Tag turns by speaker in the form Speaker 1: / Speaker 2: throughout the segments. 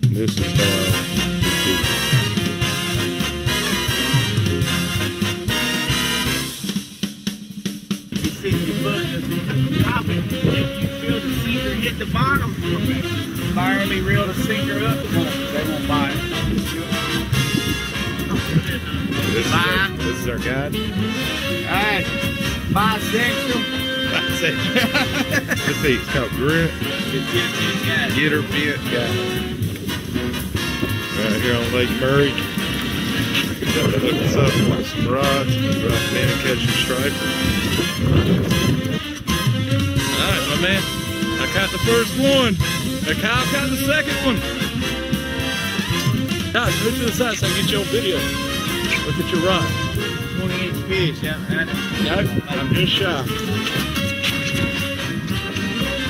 Speaker 1: This is
Speaker 2: You see your foot just popping, and you feel the sinker hit the bottom. Barely reel the sinker up. They won't buy it.
Speaker 1: this is our guide.
Speaker 2: Alright, bisexual.
Speaker 1: This thing's called Grit. Get her bit guy. Right here on Lake Murray. Got to hook us up with some rods. Right, man, and catching stripes. Alright, my man. I caught the first one. Kyle caught the second one. Guys, move to the side so I can get you on video. Look at your rod.
Speaker 2: 20-inch fish, yeah.
Speaker 1: Nope, I'm just shy.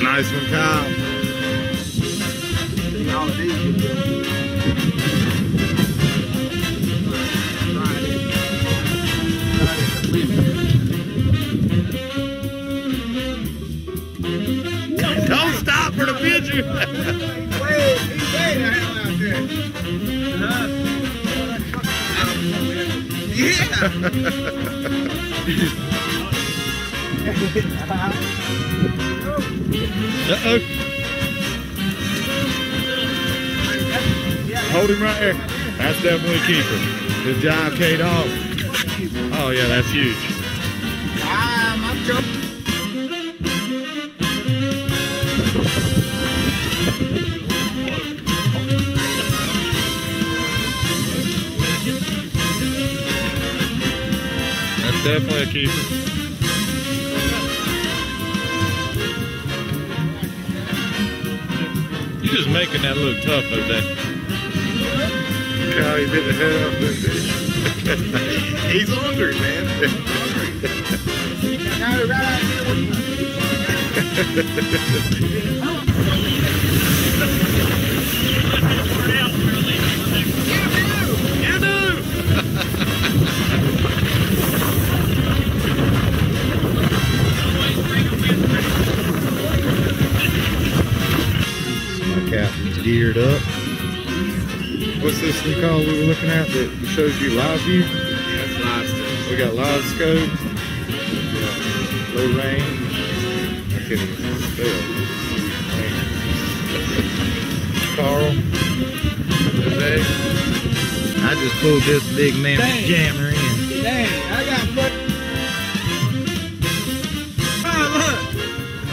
Speaker 1: Nice one, Kyle.
Speaker 2: All of these.
Speaker 1: Don't stop for the picture.
Speaker 2: He's way the hell out there.
Speaker 1: Uh-oh. Hold him right there. That's definitely a keeper. Good job, K-Dog. Oh, yeah, that's huge.
Speaker 2: I'm joking.
Speaker 1: That's definitely a keeper. You're just making that look tough, Jose. Kyle, you bit the head off that fish. He's hungry, man.
Speaker 2: No, right out
Speaker 1: You do! My captain's geared up. What's this thing called we were looking at that shows you live view?
Speaker 2: Yeah, it's live stuff.
Speaker 1: We got live scope. Yeah. Low range. I can't even spell. Carl. Jose. I just pulled this big mammoth jammer in.
Speaker 2: Dang, I got foot. Oh, look.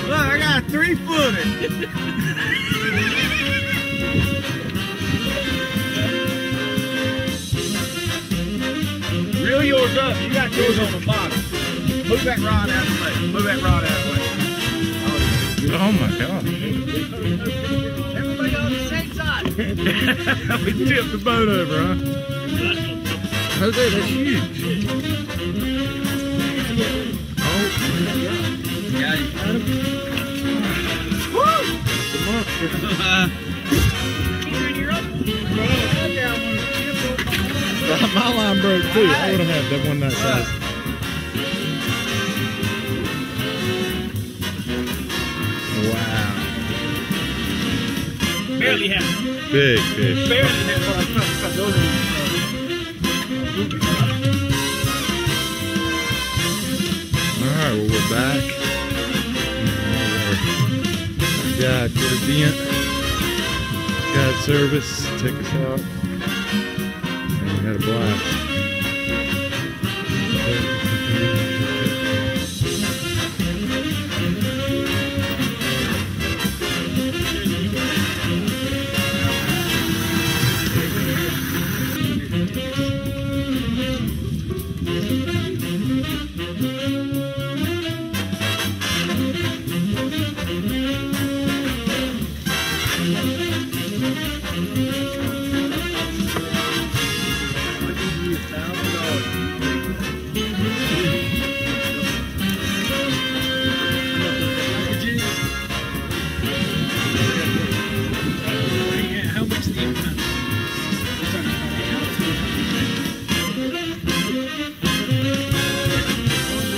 Speaker 2: Look, I got a 3-footer. Reel yours up. You got yours on the bottom. Move that rod out of the way. Move that rod out of the way.
Speaker 1: Oh my God.
Speaker 2: Everybody on the same side.
Speaker 1: We tipped the boat over, huh? Jose, that's huge. Oh.
Speaker 2: Yeah, you got him.
Speaker 1: Woo! That's a monster. My line broke too. I would have had that one that size. Wow.
Speaker 2: Barely have it.
Speaker 1: Big fish.
Speaker 2: Barely have it.
Speaker 1: Alright, well we're back. Our guide put a dent. Guide service, take us out. And we had a blast.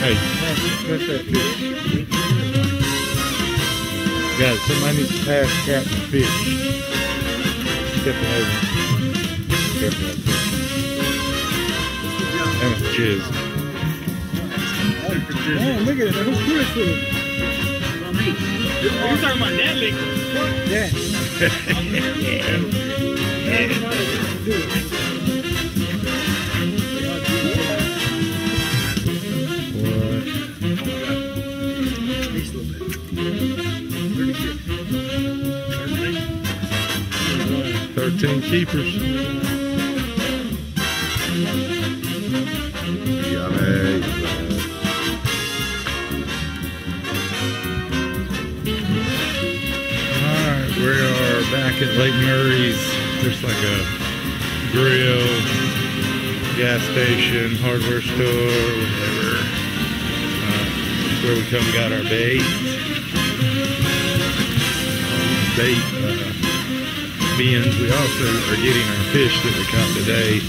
Speaker 1: Hey, catch that fish. Guys, somebody needs to pass Captain Fish. stepping over. Careful out there. That was jizz.
Speaker 3: Man, look at it. That was good for it.
Speaker 2: You're talking about that liquor?
Speaker 3: Yeah.
Speaker 1: What? 13 keepers. Alright, we are back at Lake Murray's. There's like a grill, gas station, hardware store, whatever. Where we come got our bait. Bins. We also are getting our fish that we caught today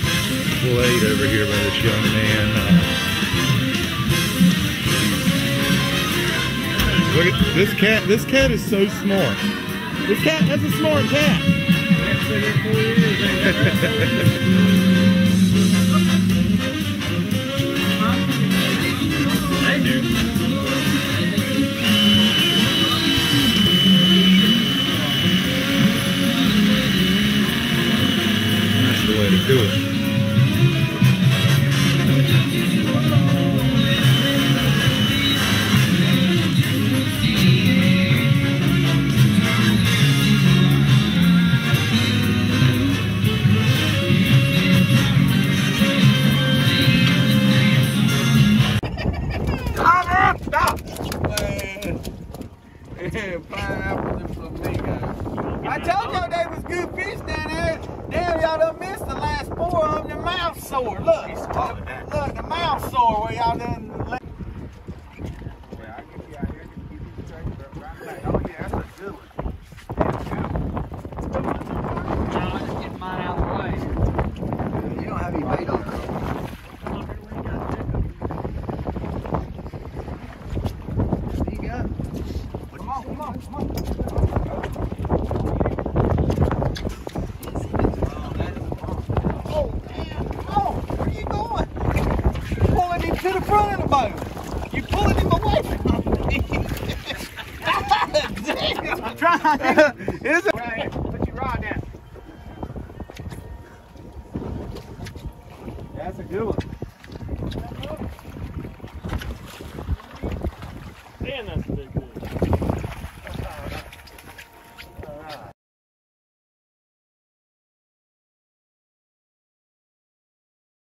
Speaker 1: filleted over here by this young man. Look at this cat. This cat is so smart. That's a smart cat. That's the way to do it.
Speaker 3: I told y'all there was good fish down there. Damn, y'all done missed the last 4 of them. The mouth sore. Look, look, the mouth sore where y'all done. You don't have any bait on it. To the front of the boat. You're pulling him away from me. Damn. I'm trying. Is it?
Speaker 2: Right here. Put your rod down.
Speaker 3: That's a good one.
Speaker 2: Damn, that's good.